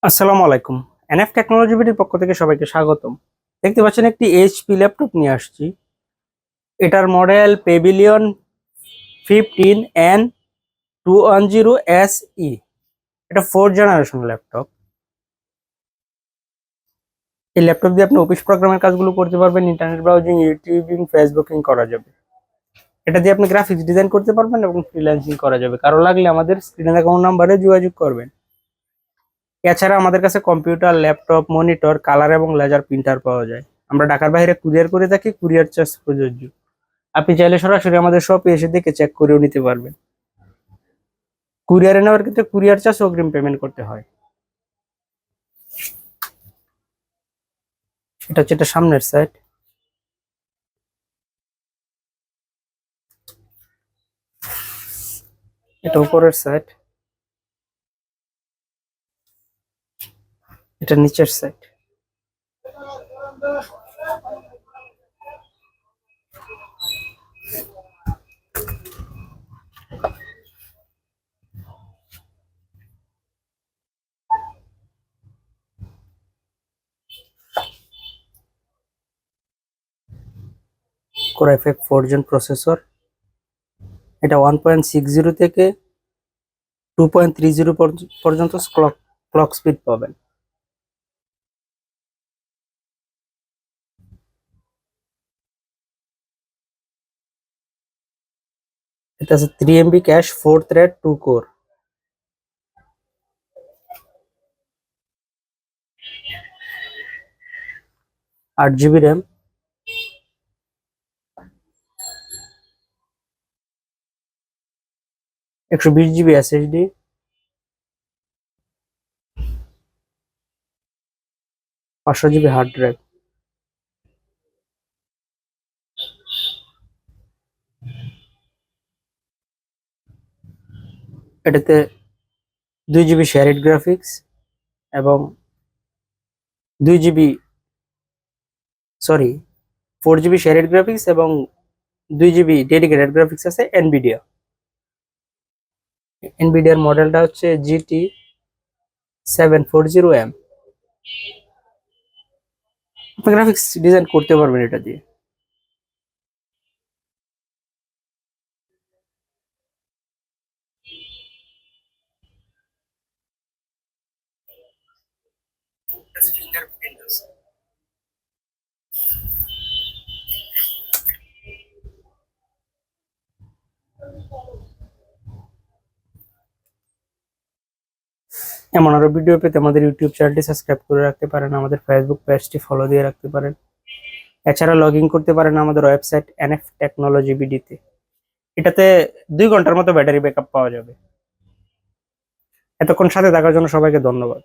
আসসালামু আলাইকুম। NF technology বিডির পক্ষ থেকে সবাইকে স্বাগতম। দেখতে পাচ্ছেন একটি এইচপি ল্যাপটপ নিয়ে আসছি। এটার মডেল পেভিলিয়ন 15N210SE। এটা 4th জেনারেশন ল্যাপটপ। এই ল্যাপটপ দিয়ে আপনি অফিস প্রোগ্রামের কাজগুলো করতে পারবেন, ইন্টারনেট ব্রাউজিং, ইউটিউবিং, ফেসবুকিং করা যাবে। এটা দিয়ে আপনি গ্রাফিক্স ডিজাইন করতে পারবেন এবং ফ্রিল্যান্সিং করা যাবে। কারো লাগলে আমাদের স্ক্রিনে দেখানো নাম্বারে যোগাযোগ করবেন। এছাড়া আমাদের কাছে কম্পিউটার, ল্যাপটপ, মনিটর, কালার এবং লেজার প্রিন্টার পাওয়া যায়। আমরা ঢাকার বাইরে কুরিয়ার করে থাকি, কুরিয়ার চার্জ প্রযোজ্য। আপনি চাইলে সরাসরি আমাদের শপে এসে দেখে চেক করেও নিতে পারবেন। কুরিয়ারে নেওয়ার ক্ষেত্রে কুরিয়ার চার্জ অগ্রিম পেমেন্ট করতে হয়। এটা হচ্ছে এটা সামনের সাইড। এটা উপরের সাইড। এটা নিচের side. Core i5 4 gen processor. এটা 1.60 থেকে 2.30 পর্যন্ত ক্লক স্পিড পাবেন। এটা আছে 3 MB cash, 4 thread, 2 core. 8 GB RAM. 120 GB SSD। 500 GB hard drive. এটাতে 2 GB শেয়ারিড গ্রাফিক্স এবং 2 GB, সরি, 4 GB শেয়ারিড গ্রাফিক্স এবং 2 GB ডেডিকেটেড গ্রাফিক্স আছে এনভিডিয়া। এনভিডিয়ার মডেলটা হচ্ছে GT740M। আপনি গ্রাফিক্স ডিজাইন করতে পারবেন এটা দিয়ে। এমন আরো ভিডিও পেতে আমাদের ইউটিউব চ্যানেলটি সাবস্ক্রাইব করে রাখতে পারেন, আমাদের ফেসবুক পেজটি ফলো দিয়ে রাখতে পারেন। এছাড়া লগ ইন করতে পারেন আমাদের ওয়েবসাইট এনএফ টেকনোলজি বিডিতে। এটাতে 2 ঘন্টার মতো ব্যাটারি ব্যাকআপ পাওয়া যাবে। এতক্ষণ সাথে থাকার জন্য সবাইকে ধন্যবাদ।